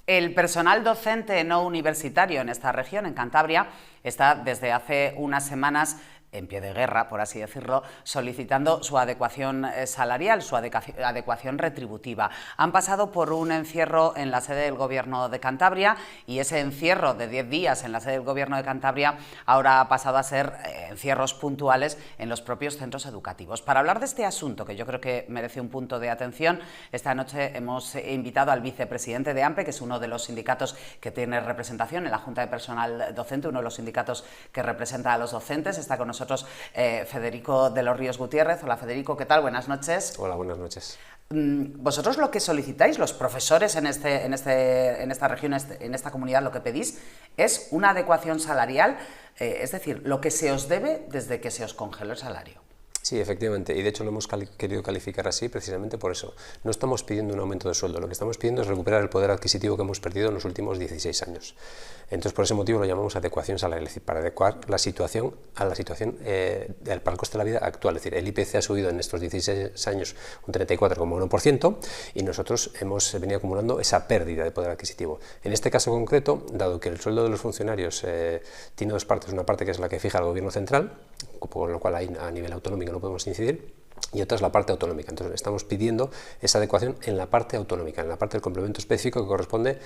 El personal docente no universitario en esta región, en Cantabria, está desde hace unas semanas en pie de guerra, por así decirlo, solicitando su adecuación salarial, su adecuación retributiva. Han pasado por un encierro en la sede del Gobierno de Cantabria y ese encierro de 10 días en la sede del Gobierno de Cantabria ahora ha pasado a ser encierros puntuales en los propios centros educativos. Para hablar de este asunto, que yo creo que merece un punto de atención, esta noche hemos invitado al vicepresidente de AMPE, que es uno de los sindicatos que tiene representación en la Junta de Personal Docente, uno de los sindicatos que representa a los docentes. Está con nosotros Federico de los Ríos Gutiérrez. Hola Federico, ¿qué tal? Buenas noches. Hola, buenas noches. Vosotros lo que solicitáis, los profesores en esta región, en esta comunidad, lo que pedís es una adecuación salarial, es decir, lo que se os debe desde que se os congeló el salario. Sí, efectivamente, y de hecho lo hemos querido calificar así precisamente por eso. No estamos pidiendo un aumento de sueldo, lo que estamos pidiendo es recuperar el poder adquisitivo que hemos perdido en los últimos 16 años. Entonces, por ese motivo lo llamamos adecuación salarial, es decir, para adecuar la situación a la situación para el coste de la vida actual. Es decir, el IPC ha subido en estos 16 años un 34,1% y nosotros hemos venido acumulando esa pérdida de poder adquisitivo. En este caso concreto, dado que el sueldo de los funcionarios tiene dos partes, una parte que es la que fija el Gobierno central, con lo cual ahí a nivel autonómico no podemos incidir, y otra es la parte autonómica. Entonces estamos pidiendo esa adecuación en la parte autonómica, en la parte del complemento específico que corresponde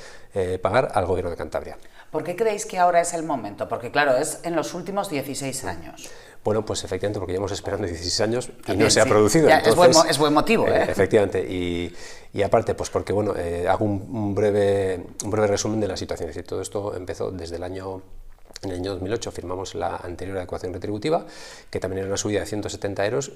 pagar al Gobierno de Cantabria. ¿Por qué creéis que ahora es el momento? Porque claro, es en los últimos 16 años. Bueno, pues efectivamente, porque llevamos esperando 16 años y también, no se ha producido. Ya, entonces, es buen motivo, ¿eh? Efectivamente, y aparte, pues porque bueno, hago un breve resumen de la situación. Es decir, todo esto empezó desde en el año 2008 firmamos la anterior adecuación retributiva, que también era una subida de 170 euros,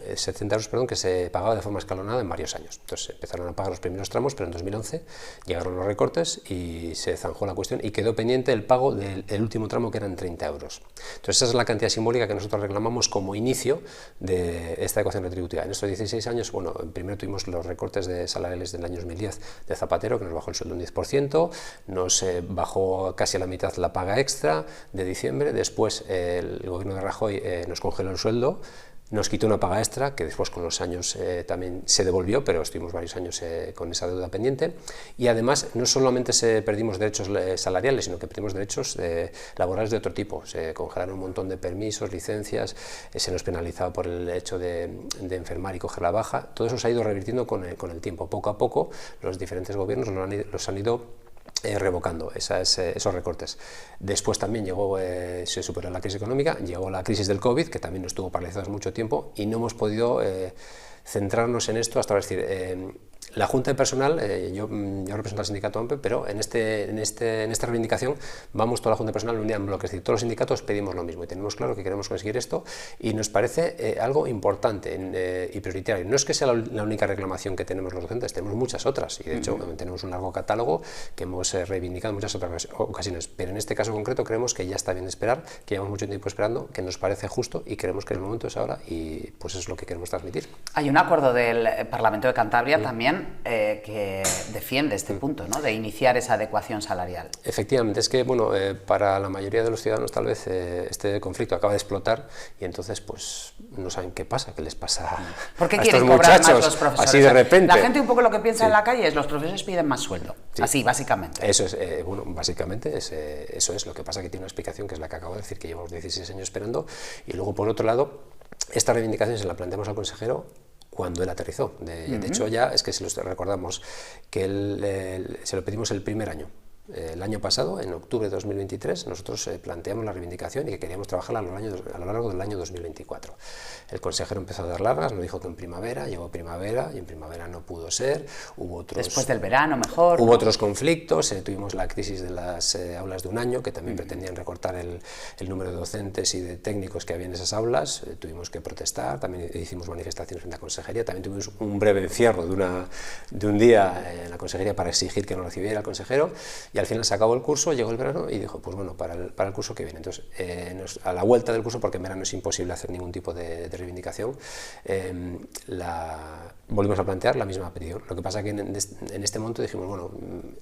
que se pagaba de forma escalonada en varios años. Entonces empezaron a pagar los primeros tramos, pero en 2011 llegaron los recortes y se zanjó la cuestión y quedó pendiente el pago del último tramo, que eran 30 euros. Entonces esa es la cantidad simbólica que nosotros reclamamos como inicio de esta adecuación retributiva. En estos 16 años, bueno, primero tuvimos los recortes salariales del año 2010 de Zapatero, que nos bajó el sueldo un 10%, nos bajó casi a la mitad la paga extra de diciembre. Después el gobierno de Rajoy nos congeló el sueldo, nos quitó una paga extra que después con los años también se devolvió, pero estuvimos varios años con esa deuda pendiente, y además no solamente perdimos derechos salariales, sino que perdimos derechos laborales de otro tipo. Se congelaron un montón de permisos, licencias, se nos penalizaba por el hecho de enfermar y coger la baja. Todo eso se ha ido revirtiendo con el tiempo. Poco a poco los diferentes gobiernos los han ido revocando esos recortes. Después también se superó la crisis económica, llegó la crisis del COVID, que también nos estuvo paralizados mucho tiempo y no hemos podido centrarnos en esto hasta ahora. Es decir, la Junta de Personal, yo represento al sindicato AMPE, pero en esta reivindicación vamos toda la Junta de Personal unida en bloque. Es decir, todos los sindicatos pedimos lo mismo y tenemos claro que queremos conseguir esto, y nos parece algo importante y prioritario. No es que sea la única reclamación que tenemos los docentes, tenemos muchas otras, y de hecho tenemos un largo catálogo que hemos reivindicado en muchas otras ocasiones, pero en este caso concreto creemos que ya está bien de esperar, que llevamos mucho tiempo esperando, que nos parece justo y creemos que el momento es ahora, y pues es lo que queremos transmitir. Hay un acuerdo del Parlamento de Cantabria también que defiende este punto, ¿no?, de iniciar esa adecuación salarial. Efectivamente, es que bueno, para la mayoría de los ciudadanos tal vez este conflicto acaba de explotar y entonces pues no saben qué pasa, qué les pasa a ¿Por qué estos quieren cobrar muchachos más los profesores? así de repente? La gente un poco lo que piensa en la calle es: los profesores piden más sueldo, así básicamente. Eso es, bueno, básicamente eso es. Lo que pasa que tiene una explicación que es la que acabo de decir, que llevamos 16 años esperando, y luego por otro lado esta reivindicación se la planteamos al consejero cuando él aterrizó. De hecho, ya es que se lo recordamos que se lo pedimos el primer año. El año pasado, en octubre de 2023, nosotros planteamos la reivindicación y que queríamos trabajar a lo largo del año 2024. El consejero empezó a dar largas, nos dijo que en primavera, llegó primavera y en primavera no pudo ser. Después del verano mejor. Hubo otros conflictos, tuvimos la crisis de las aulas de un año, que también pretendían recortar el número de docentes y de técnicos que había en esas aulas. Tuvimos que protestar, también hicimos manifestaciones frente a la consejería, también tuvimos un breve encierro de un día en la consejería para exigir que nos recibiera el consejero. Y al final se acabó el curso, llegó el verano y dijo, pues bueno, para el curso que viene. Entonces, a la vuelta del curso, porque en verano es imposible hacer ningún tipo de reivindicación, volvimos a plantear la misma petición. Lo que pasa es que en este momento dijimos, bueno,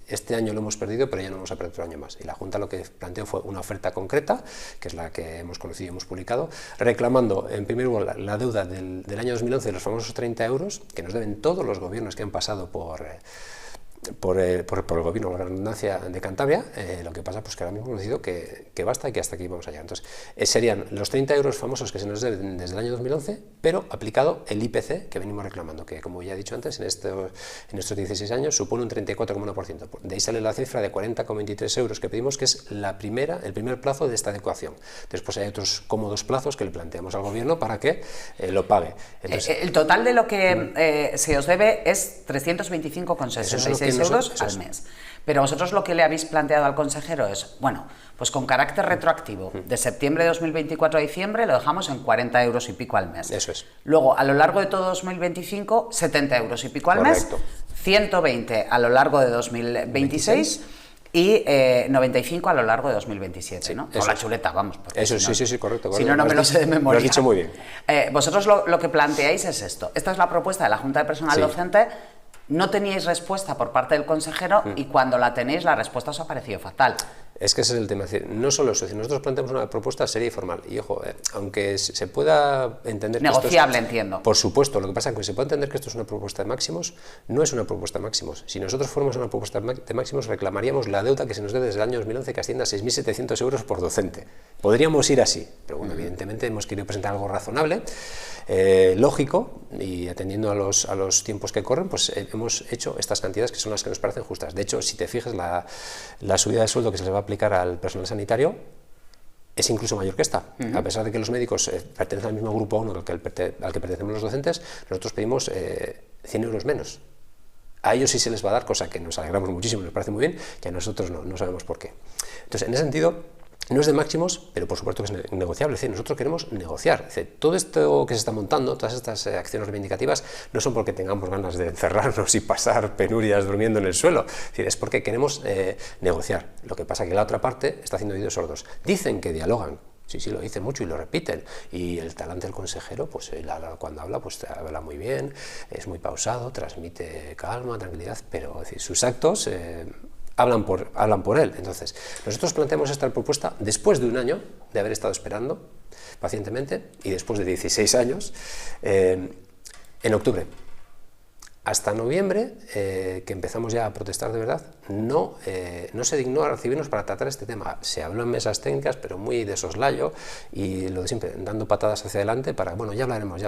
este año lo hemos perdido, pero ya no vamos a perder otro año más. Y la Junta lo que planteó fue una oferta concreta, que es la que hemos conocido y hemos publicado, reclamando, en primer lugar, la deuda del año 2011 de los famosos 30 euros, que nos deben todos los gobiernos que han pasado por por el gobierno, por la redundancia de Cantabria. Lo que pasa pues que ahora mismo hemos decidido que basta y que hasta aquí vamos a llegar. Entonces, serían los 30 euros famosos que se nos deben desde el año 2011, pero aplicado el IPC que venimos reclamando, que como ya he dicho antes, en estos 16 años supone un 34,1%. De ahí sale la cifra de 40,23 euros que pedimos, que es el primer plazo de esta adecuación. Después hay otros cómodos plazos que le planteamos al gobierno para que lo pague. Entonces, el total de lo que se os debe es 325,66 euros al mes. Pero vosotros lo que le habéis planteado al consejero es, bueno, pues con carácter retroactivo, de septiembre de 2024 a diciembre lo dejamos en 40 euros y pico al mes. Eso es. Luego, a lo largo de todo 2025, 70 euros y pico al mes, 120 a lo largo de 2026 y 95 a lo largo de 2027, sí, ¿no? Con la chuleta, vamos. Eso, si no, sí, correcto. Si no, no me lo sé de memoria. Lo has dicho muy bien. Vosotros lo que planteáis es esto. Esta es la propuesta de la Junta de Personal Docente. No teníais respuesta por parte del consejero y cuando la tenéis, la respuesta os ha parecido fatal. Es que ese es el tema. Es decir, no solo eso, nosotros planteamos una propuesta seria y formal. Y ojo, aunque se pueda entender... Negociable, entiendo. Por supuesto, lo que pasa es que se puede entender que esto es una propuesta de máximos, no es una propuesta de máximos. Si nosotros fuéramos una propuesta de máximos, reclamaríamos la deuda que se nos debe desde el año 2011, que asciende a 6.700 euros por docente. Podríamos ir así, pero bueno, evidentemente hemos querido presentar algo razonable, lógico, y atendiendo a los tiempos que corren, pues hemos hecho estas cantidades que son las que nos parecen justas. De hecho, si te fijas, la subida de sueldo que se les va a aplicar al personal sanitario es incluso mayor que esta. A pesar de que los médicos pertenecen al mismo grupo 1 al que pertenecemos los docentes, nosotros pedimos 100 euros menos. A ellos sí se les va a dar, cosa que nos alegramos muchísimo, nos parece muy bien, y a nosotros no sabemos por qué. Entonces, en ese sentido, no es de máximos, pero por supuesto que es negociable. Es decir, nosotros queremos negociar. Es decir, todo esto que se está montando, todas estas acciones reivindicativas, no son porque tengamos ganas de encerrarnos y pasar penurias durmiendo en el suelo. Es decir, es porque queremos negociar. Lo que pasa es que la otra parte está haciendo oídos sordos. Dicen que dialogan. Sí, lo dicen mucho y lo repiten. Y el talante del consejero, pues cuando habla, pues habla muy bien, es muy pausado, transmite calma, tranquilidad, pero es decir, sus actos... hablan por él. Entonces, nosotros planteamos esta propuesta después de un año de haber estado esperando pacientemente y después de 16 años, en octubre. Hasta noviembre, que empezamos ya a protestar de verdad, no se dignó a recibirnos para tratar este tema. Se habló en mesas técnicas, pero muy de soslayo y lo de siempre, dando patadas hacia adelante para, bueno, ya hablaremos.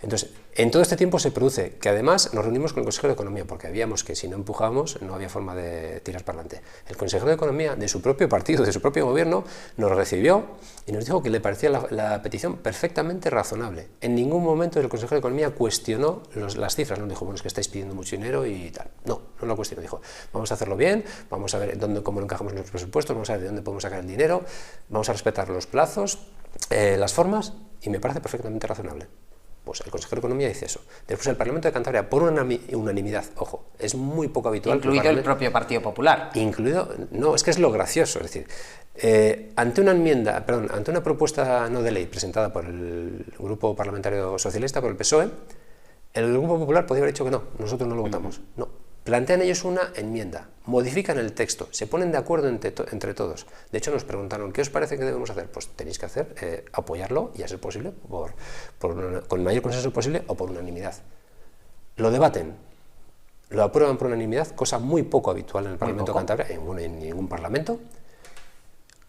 Entonces, en todo este tiempo se produce que además nos reunimos con el consejero de Economía, porque habíamos que si no empujábamos no había forma de tirar para adelante. El consejero de Economía de su propio partido, de su propio gobierno, nos recibió y nos dijo que le parecía la petición perfectamente razonable. En ningún momento el consejero de Economía cuestionó las cifras, no dijo, bueno, es que estáis pidiendo mucho dinero y tal. No lo cuestionó, dijo, vamos a hacerlo bien, vamos a ver cómo lo encajamos en los presupuestos, vamos a ver de dónde podemos sacar el dinero, vamos a respetar los plazos, las formas, y me parece perfectamente razonable. Pues el consejero de Economía dice eso. Después el Parlamento de Cantabria, por unanimidad, ojo, es muy poco habitual. Incluido el propio Partido Popular. No, es que es lo gracioso, es decir, ante una propuesta no de ley presentada por el Grupo Parlamentario Socialista, por el PSOE, el Grupo Popular podría haber dicho que no, nosotros no lo votamos. No. Plantean ellos una enmienda, modifican el texto, se ponen de acuerdo entre todos. De hecho, nos preguntaron, ¿qué os parece que debemos hacer? Pues tenéis que hacer, apoyarlo y a ser posible, con el mayor consenso posible o por unanimidad. Lo debaten, lo aprueban por unanimidad, cosa muy poco habitual en el Parlamento de Cantabria, en ningún parlamento,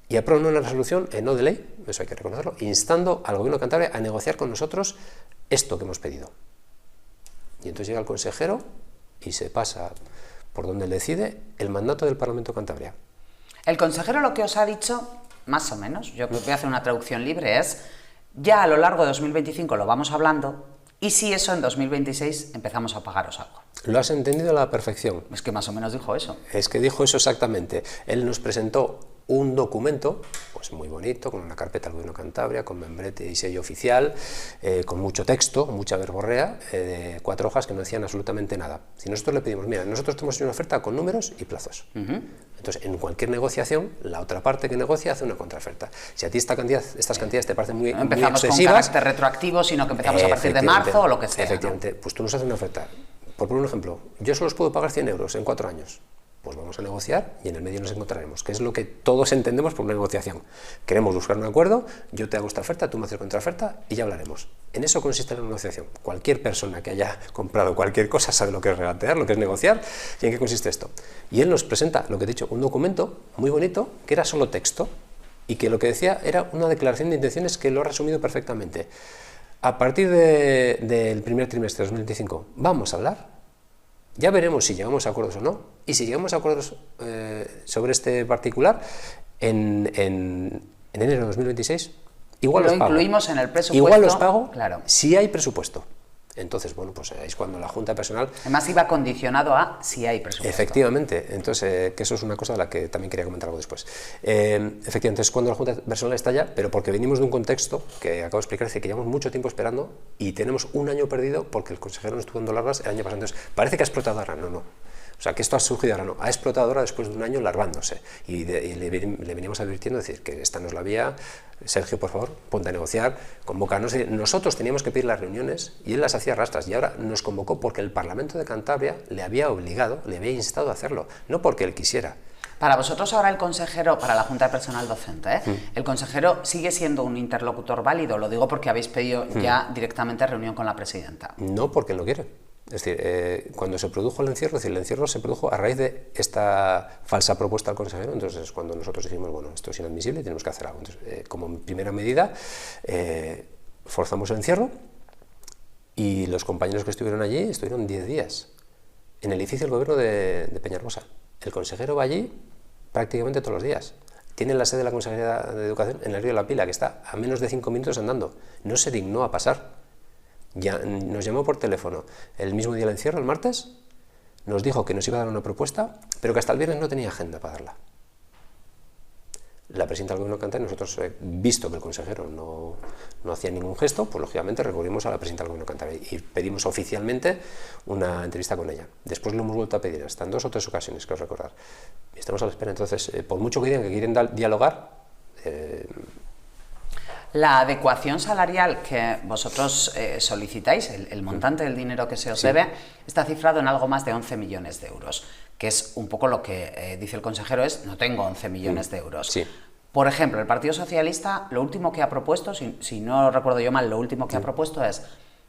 y aprueban una resolución no de ley, eso hay que reconocerlo, instando al Gobierno de Cantabria a negociar con nosotros esto que hemos pedido. Y entonces llega el consejero y se pasa por donde le decide el mandato del Parlamento de Cantabria. El consejero lo que os ha dicho, más o menos, yo voy a hacer una traducción libre, es ya a lo largo de 2025 lo vamos hablando y si eso en 2026 empezamos a pagaros algo. Lo has entendido a la perfección. Es que más o menos dijo eso. Es que dijo eso exactamente. Él nos presentó un documento, pues muy bonito, con una carpeta al Gobierno de Cantabria, con membrete y sello oficial, con mucho texto, mucha verborrea, de 4 hojas que no decían absolutamente nada. Si nosotros le pedimos, mira, nosotros tenemos una oferta con números y plazos. Entonces, en cualquier negociación, la otra parte que negocia hace una contraoferta. Si a ti estas cantidades te parecen muy excesivas... No empezamos con carácter retroactivo, sino que empezamos a partir de marzo o lo que sea. Efectivamente, ¿no? Pues tú nos haces una oferta. Por poner un ejemplo, yo solo os puedo pagar 100 euros en 4 años. Pues vamos a negociar y en el medio nos encontraremos, que es lo que todos entendemos por una negociación. Queremos buscar un acuerdo, yo te hago esta oferta, tú me haces contraoferta y ya hablaremos. En eso consiste la negociación. Cualquier persona que haya comprado cualquier cosa sabe lo que es regatear, lo que es negociar y en qué consiste esto. Y él nos presenta, lo que he dicho, un documento muy bonito que era solo texto y que lo que decía era una declaración de intenciones que lo ha resumido perfectamente. A partir del primer trimestre de 2025 vamos a hablar. Ya veremos si llegamos a acuerdos o no, y si llegamos a acuerdos sobre este particular en enero de 2026, igual los pago. Lo incluimos en el presupuesto. Igual los pago, claro, si hay presupuesto. Entonces, bueno, pues es cuando la Junta de Personal... Además iba condicionado a si hay presupuesto. Efectivamente, entonces, que eso es una cosa de la que también quería comentar algo después. Efectivamente, es cuando la Junta de Personal estalla, pero porque venimos de un contexto que acabo de explicar, es decir, que llevamos mucho tiempo esperando y tenemos un año perdido porque el consejero nos estuvo dando larvas el año pasado. Entonces, parece que ha explotado ahora, no. O sea, que esto ha surgido ahora, no, ha explotado ahora después de un año larvándose. Y le veníamos advirtiendo, decir, que esta no es la vía, Sergio, por favor, ponte a negociar, convócanos. Nosotros teníamos que pedir las reuniones y él las hacía rastras y ahora nos convocó porque el Parlamento de Cantabria le había obligado, le había instado a hacerlo, no porque él quisiera. Para vosotros ahora el consejero, para la Junta de Personal Docente, el consejero sigue siendo un interlocutor válido, lo digo porque habéis pedido ya directamente reunión con la presidenta. No, porque él no quiere. Es decir, cuando se produjo el encierro, es decir, el encierro se produjo a raíz de esta falsa propuesta al consejero, entonces cuando nosotros dijimos, bueno, esto es inadmisible y tenemos que hacer algo. Entonces, como primera medida, forzamos el encierro y los compañeros que estuvieron allí estuvieron 10 días en el edificio del gobierno de Peñarrosa. El consejero va allí prácticamente todos los días. Tiene la sede de la Consejería de Educación en el Río de la Pila, que está a menos de 5 minutos andando. No se dignó a pasar. Ya nos llamó por teléfono el mismo día del encierro, el martes, nos dijo que nos iba a dar una propuesta, pero que hasta el viernes no tenía agenda para darla. La presidenta del Gobierno de Cantabria, nosotros, visto que el consejero no hacía ningún gesto, pues lógicamente recurrimos a la presidenta del Gobierno de Cantabria y pedimos oficialmente una entrevista con ella. Después lo hemos vuelto a pedir hasta en 2 o 3 ocasiones, creo recordar. Y estamos a la espera. Entonces, por mucho que digan que quieren dialogar... La adecuación salarial que vosotros solicitáis, el montante del dinero que se os debe, está cifrado en algo más de 11 millones de euros, que es un poco lo que dice el consejero, es no tengo 11 millones de euros. Sí. Por ejemplo, el Partido Socialista, lo último que ha propuesto, si no recuerdo yo mal, lo último que ha propuesto es,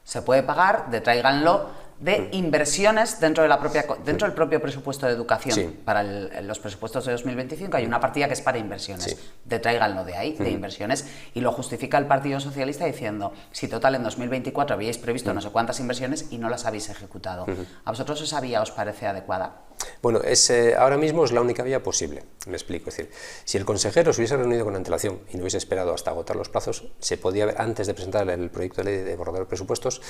se puede pagar, detráiganlo, de inversiones dentro del propio presupuesto de educación. Sí. Para los presupuestos de 2025 hay una partida que es para inversiones. Sí. Detráiganlo de ahí, de inversiones, y lo justifica el Partido Socialista diciendo, si total en 2024 habíais previsto no sé cuántas inversiones y no las habéis ejecutado. ¿A vosotros esa vía os parece adecuada? Bueno, ahora mismo es la única vía posible, me explico. Es decir, si el consejero se hubiese reunido con antelación y no hubiese esperado hasta agotar los plazos, se podía haber, antes de presentar el proyecto de ley de borrador de presupuestos,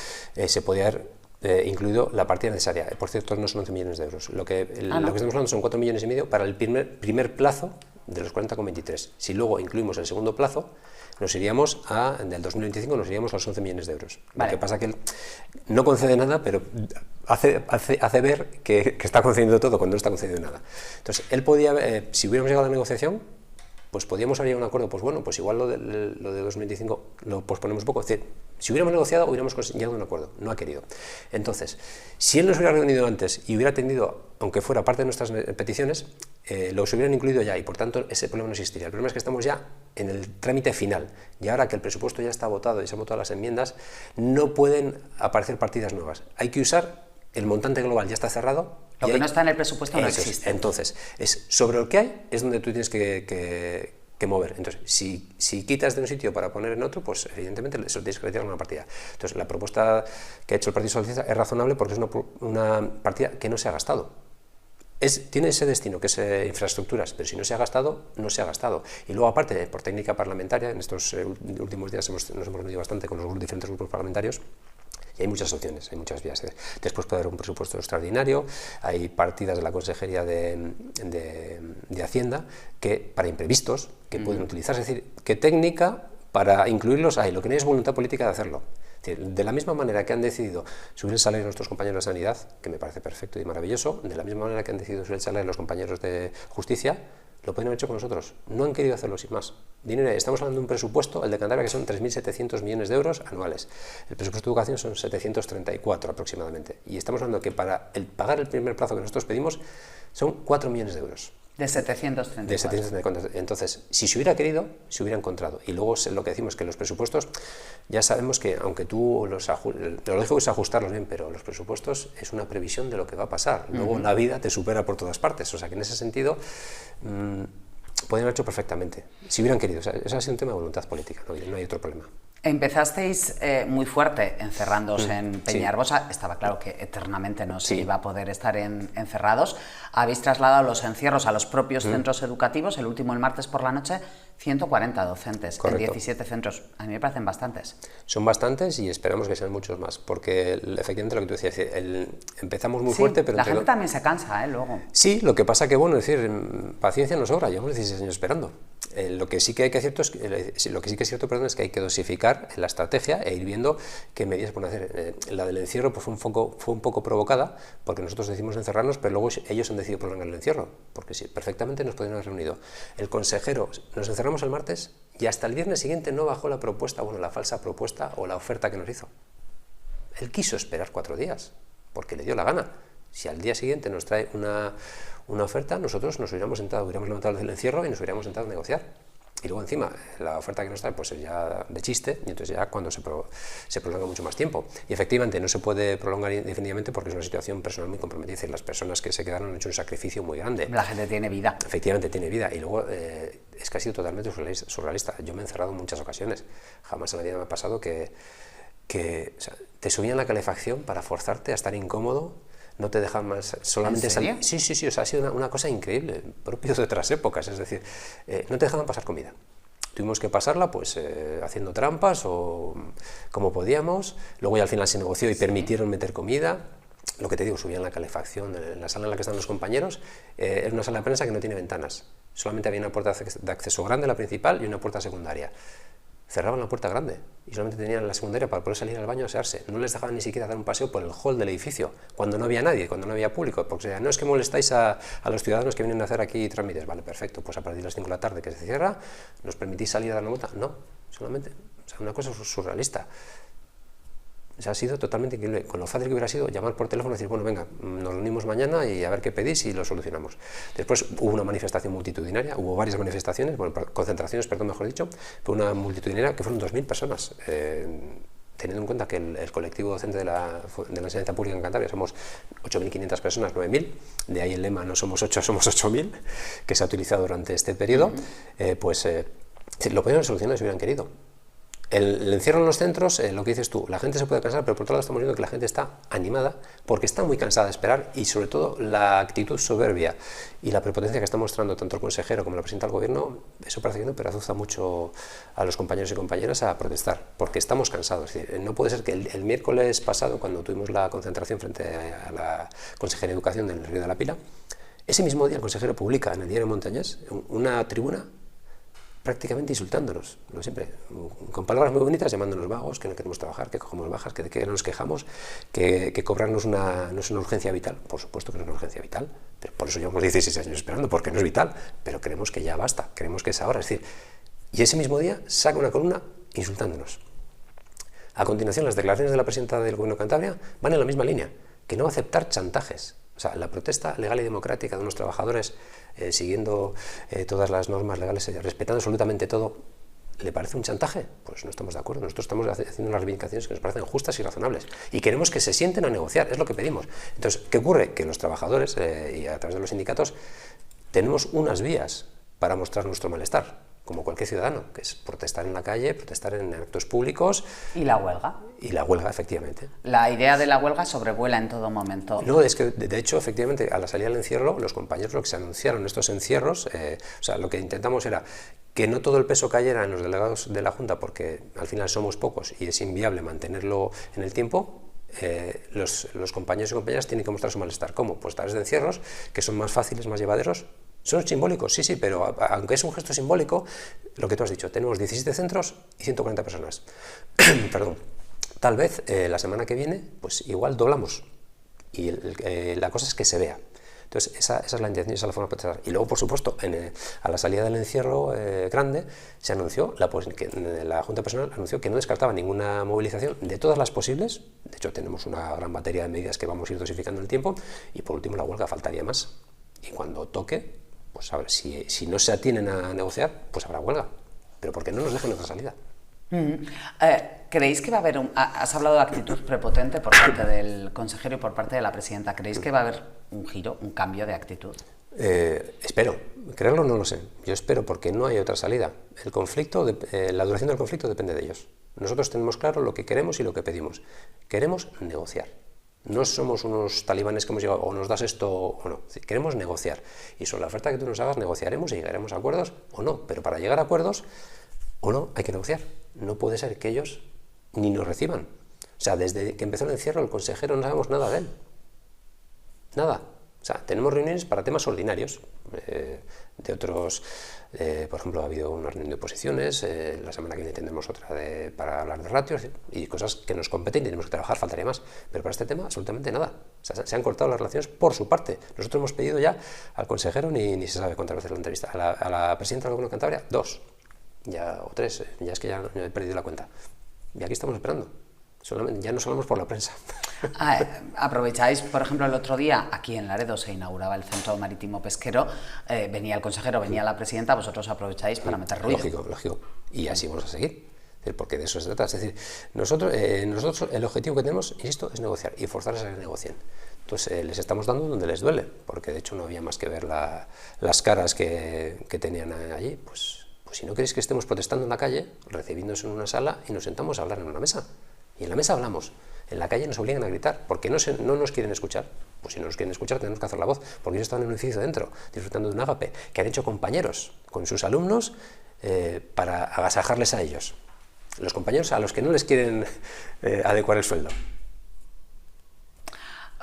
se podía haber incluido la partida necesaria. Por cierto, no son 11 millones de euros. Lo que estamos hablando son 4,5 millones para el primer plazo de los 40,23. Si luego incluimos el segundo plazo, nos iríamos del 2025 nos iríamos a los 11 millones de euros. Vale. Lo que pasa es que él no concede nada, pero hace ver que está concediendo todo cuando no está concediendo nada. Entonces, él podía, si hubiéramos llegado a la negociación, pues podíamos haber llegado a un acuerdo, pues bueno, pues igual lo de 2025 lo posponemos un poco. Es decir, si hubiéramos negociado, hubiéramos llegado a un acuerdo. No ha querido. Entonces, si él nos hubiera reunido antes y hubiera atendido, aunque fuera parte de nuestras peticiones, los hubieran incluido ya y por tanto ese problema no existiría. El problema es que estamos ya en el trámite final y ahora que el presupuesto ya está votado y se han votado las enmiendas, no pueden aparecer partidas nuevas. Hay que usar el montante global, ya está cerrado. Lo que no está en el presupuesto no existe. Entonces, sobre lo que hay es donde tú tienes que mover. Entonces, si quitas de un sitio para poner en otro, pues evidentemente eso tienes que retirar una partida. Entonces, la propuesta que ha hecho el Partido Socialista es razonable porque es una partida que no se ha gastado. Tiene ese destino, que es infraestructuras, pero si no se ha gastado, no se ha gastado. Y luego, aparte, por técnica parlamentaria, en estos últimos días nos hemos reunido bastante con los diferentes grupos parlamentarios, y hay muchas opciones, hay muchas vías. Después puede haber un presupuesto extraordinario, hay partidas de la Consejería de Hacienda para imprevistos que pueden utilizarse. Es decir, que técnica para incluirlos hay, lo que no es voluntad política de hacerlo. Es decir, de la misma manera que han decidido subir el salario de nuestros compañeros de sanidad, que me parece perfecto y maravilloso, de la misma manera que han decidido subir el salario de los compañeros de justicia, lo pueden haber hecho con nosotros. No han querido hacerlo sin más. Dinero, estamos hablando de un presupuesto, el de Cantabria, que son 3.700 millones de euros anuales. El presupuesto de educación son 734 aproximadamente. Y estamos hablando que para pagar el primer plazo que nosotros pedimos son 4 millones de euros. De 734. De 734. Entonces, si se hubiera querido, se hubiera encontrado. Y luego lo que decimos, que los presupuestos, ya sabemos que, aunque tú lo lógico es ajustarlos bien, pero los presupuestos es una previsión de lo que va a pasar. Luego la vida te supera por todas partes. O sea que en ese sentido, podrían haber hecho perfectamente, si hubieran querido. O sea, eso ha sido un tema de voluntad política, no hay otro problema. Empezasteis muy fuerte encerrándoos en Peñarbosa, estaba claro que eternamente no se iba a poder estar encerrados. Habéis trasladado los encierros a los propios centros educativos, el último el martes por la noche, 140 docentes. Correcto. En 17 centros. A mí me parecen bastantes. Son bastantes y esperamos que sean muchos más, porque efectivamente lo que tú decías, empezamos muy fuerte, pero... La gente también se cansa, luego. Sí, lo que pasa que, bueno, es decir, paciencia nos sobra, llevamos 16 años esperando. Lo que sí que hay que cierto es es que hay que dosificar la estrategia e ir viendo qué medidas pueden hacer. La del encierro pues, fue un poco provocada, porque nosotros decidimos encerrarnos, pero luego ellos han decidido prolongar el encierro, porque sí, perfectamente nos podrían haber reunido. El consejero, nos encerramos el martes y hasta el viernes siguiente no bajó la propuesta, bueno, la falsa propuesta o la oferta que nos hizo. Él quiso esperar 4 días, porque le dio la gana. Si al día siguiente nos trae una oferta, nosotros nos hubiéramos levantado el encierro y nos hubiéramos sentado a negociar. Y luego encima, la oferta que nos trae pues es ya de chiste, y entonces ya cuando se prolonga mucho más tiempo. Y efectivamente no se puede prolongar indefinidamente porque es una situación personal muy comprometida, y las personas que se quedaron han hecho un sacrificio muy grande. La gente tiene vida. Efectivamente tiene vida, y luego es que ha sido totalmente surrealista. Yo me he encerrado en muchas ocasiones, jamás en la vida me ha pasado que o sea, te subían la calefacción para forzarte a estar incómodo. No te dejan más, solamente salir. Sí, o sea, ha sido una cosa increíble, propio de otras épocas, es decir, no te dejaban pasar comida. Tuvimos que pasarla pues haciendo trampas o como podíamos, luego ya al final se negoció y permitieron meter comida. Lo que te digo, subían la calefacción, en la sala en la que están los compañeros, es una sala de prensa que no tiene ventanas, solamente había una puerta de acceso grande, la principal, y una puerta secundaria. Cerraban la puerta grande y solamente tenían la secundaria para poder salir al baño a asearse. No les dejaban ni siquiera dar un paseo por el hall del edificio, cuando no había nadie, cuando no había público, porque no es que molestáis a los ciudadanos que vienen a hacer aquí trámites. Vale, perfecto, pues a partir de las 5 de la tarde que se cierra, ¿nos permitís salir a dar una vuelta? No, solamente, o sea, una cosa surrealista. O sea, ha sido totalmente increíble, con lo fácil que hubiera sido llamar por teléfono y decir, bueno, venga, nos reunimos mañana y a ver qué pedís y lo solucionamos. Después hubo una manifestación multitudinaria, hubo varias manifestaciones, bueno, concentraciones, perdón, mejor dicho, fue una multitudinaria que fueron 2.000 personas. Teniendo en cuenta que el colectivo docente de la enseñanza pública en Cantabria somos 8.500 personas, 9.000, de ahí el lema no somos 8, somos 8.000, que se ha utilizado durante este periodo, lo podrían solucionar si hubieran querido. El encierro en los centros, lo que dices tú, la gente se puede cansar, pero por otro lado estamos viendo que la gente está animada porque está muy cansada de esperar, y sobre todo la actitud soberbia y la prepotencia que está mostrando tanto el consejero como la presidenta del gobierno, eso parece que no, pero azuza mucho a los compañeros y compañeras a protestar, porque estamos cansados. Es decir, no puede ser que el miércoles pasado, cuando tuvimos la concentración frente a la Consejería de Educación del Río de la Pila, ese mismo día el consejero publica en el diario Montañés una tribuna prácticamente insultándonos, lo siempre, con palabras muy bonitas, llamándonos vagos, que no queremos trabajar, que cogemos bajas, que de qué nos quejamos, que cobrarnos no es una urgencia vital. Por supuesto que no es una urgencia vital, pero por eso llevamos 16 años esperando, porque no es vital, pero creemos que ya basta, creemos que es ahora. Es decir, y ese mismo día saca una columna insultándonos. A continuación, las declaraciones de la presidenta del Gobierno de Cantabria van en la misma línea, que no va a aceptar chantajes. O sea, la protesta legal y democrática de unos trabajadores siguiendo todas las normas legales, respetando absolutamente todo, ¿le parece un chantaje? Pues no estamos de acuerdo. Nosotros estamos haciendo unas reivindicaciones que nos parecen justas y razonables y queremos que se sienten a negociar, es lo que pedimos. Entonces, ¿qué ocurre? Que los trabajadores y a través de los sindicatos tenemos unas vías para mostrar nuestro malestar, como cualquier ciudadano, que es protestar en la calle, protestar en actos públicos. ¿Y la huelga? Y la huelga, efectivamente. La idea de la huelga sobrevuela en todo momento. No, es que de hecho, efectivamente, a la salida del encierro, los compañeros, lo que se anunciaron estos encierros, o sea, lo que intentamos era que no todo el peso cayera en los delegados de la Junta, porque al final somos pocos y es inviable mantenerlo en el tiempo. Los compañeros y compañeras tienen que mostrar su malestar. ¿Cómo? Pues a través de encierros, que son más fáciles, más llevaderos. Son simbólicos, sí, pero aunque es un gesto simbólico, lo que tú has dicho, tenemos 17 centros y 140 personas. Perdón. Tal vez la semana que viene, pues igual doblamos. Y la cosa es que se vea. Entonces, esa es la intención, esa es la forma de protestar. Y luego, por supuesto, a la salida del encierro grande, se anunció, la Junta de Personal anunció que no descartaba ninguna movilización de todas las posibles. De hecho, tenemos una gran batería de medidas que vamos a ir dosificando en el tiempo. Y por último, la huelga, faltaría más. Y cuando toque, pues a ver, si no se atienen a negociar, pues habrá huelga. Pero porque no nos dejan otra salida. ¿Creéis que va a haber has hablado de actitud prepotente por parte del consejero y por parte de la presidenta? ¿Creéis que va a haber un giro, un cambio de actitud? Espero, creerlo no lo sé. Yo espero, porque no hay otra salida. El conflicto, la duración del conflicto depende de ellos. Nosotros tenemos claro lo que queremos y lo que pedimos. Queremos negociar. No somos unos talibanes que hemos llegado, o nos das esto o no. Queremos negociar. Y sobre la oferta que tú nos hagas, negociaremos y llegaremos a acuerdos o no. Pero para llegar a acuerdos o no, hay que negociar. No puede ser que ellos ni nos reciban. O sea, desde que empezó el encierro, el consejero no sabemos nada de él. Nada. O sea, tenemos reuniones para temas ordinarios, de otros, por ejemplo, ha habido una reunión de oposiciones, la semana que viene tendremos otra para hablar de ratios y cosas que nos competen y tenemos que trabajar, faltaría más. Pero para este tema, absolutamente nada. O sea, se han cortado las relaciones por su parte. Nosotros hemos pedido ya al consejero, ni se sabe cuántas veces la entrevista, a la presidenta del Gobierno de Cantabria, 2. Ya, o 3, ya es que ya he perdido la cuenta. Y aquí estamos esperando. Ya nos hablamos por la prensa. Aprovecháis, por ejemplo, el otro día, aquí en Laredo se inauguraba el Centro Marítimo Pesquero, venía el consejero, venía la presidenta, vosotros aprovecháis para meter ruido. Lógico. Y así vamos a seguir. Porque de eso se trata. Es decir, nosotros el objetivo que tenemos, insisto, es negociar y forzarles a que negocien. Entonces les estamos dando donde les duele, porque de hecho no había más que ver las caras que tenían allí. Pues si no queréis que estemos protestando en la calle, recibiéndose en una sala y nos sentamos a hablar en una mesa. Y en la mesa hablamos. En la calle nos obligan a gritar, porque no nos quieren escuchar. Pues si no nos quieren escuchar, tenemos que hacer la voz, porque ellos estaban en un edificio dentro, disfrutando de un ágape, que han hecho compañeros con sus alumnos para agasajarles a ellos. Los compañeros a los que no les quieren adecuar el sueldo.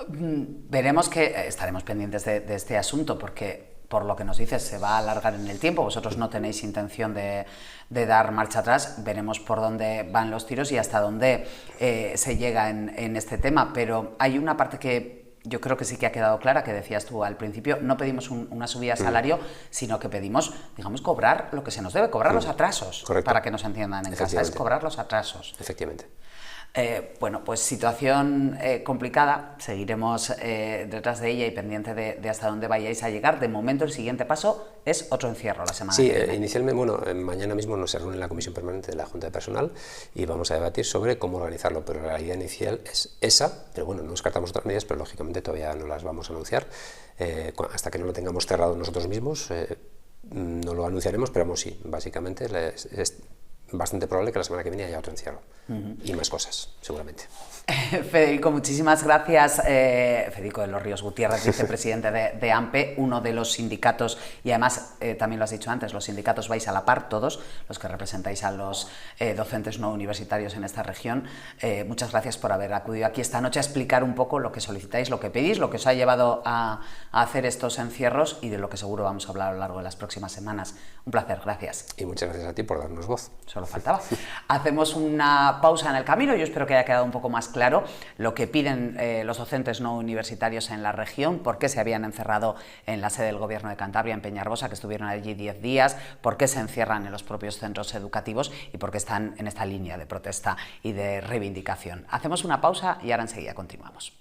Veremos que estaremos pendientes de este asunto, porque por lo que nos dices se va a alargar en el tiempo, vosotros no tenéis intención de dar marcha atrás, veremos por dónde van los tiros y hasta dónde se llega en este tema, pero hay una parte que yo creo que sí que ha quedado clara, que decías tú al principio, no pedimos una subida de salario, sino que pedimos, digamos, cobrar lo que se nos debe, cobrar los atrasos. Correcto. Para que nos entiendan en casa, es cobrar los atrasos. Efectivamente. Bueno, pues situación complicada, seguiremos detrás de ella y pendiente de hasta dónde vayáis a llegar. De momento el siguiente paso es otro encierro la semana que viene. Inicialmente, mañana mismo nos se reúne la Comisión Permanente de la Junta de Personal y vamos a debatir sobre cómo organizarlo, pero la idea inicial es esa, pero bueno, no descartamos otras medidas, pero lógicamente todavía no las vamos a anunciar, hasta que no lo tengamos cerrado nosotros mismos, no lo anunciaremos, pero vamos, sí, básicamente es bastante probable que la semana que viene haya otro encierro y más cosas, seguramente. Federico, muchísimas gracias. Federico de los Ríos Gutiérrez, vicepresidente de AMPE, uno de los sindicatos, y además, también lo has dicho antes, los sindicatos vais a la par, todos los que representáis a los docentes no universitarios en esta región. Muchas gracias por haber acudido aquí esta noche a explicar un poco lo que solicitáis, lo que pedís, lo que os ha llevado a hacer estos encierros y de lo que seguro vamos a hablar a lo largo de las próximas semanas. Un placer, gracias. Y muchas gracias a ti por darnos voz. Solo faltaba. Hacemos una pausa en el camino. Yo espero que haya quedado un poco más claro lo que piden los docentes no universitarios en la región, por qué se habían encerrado en la sede del Gobierno de Cantabria, en Peñarbosa, que estuvieron allí 10 días, por qué se encierran en los propios centros educativos y por qué están en esta línea de protesta y de reivindicación. Hacemos una pausa y ahora enseguida continuamos.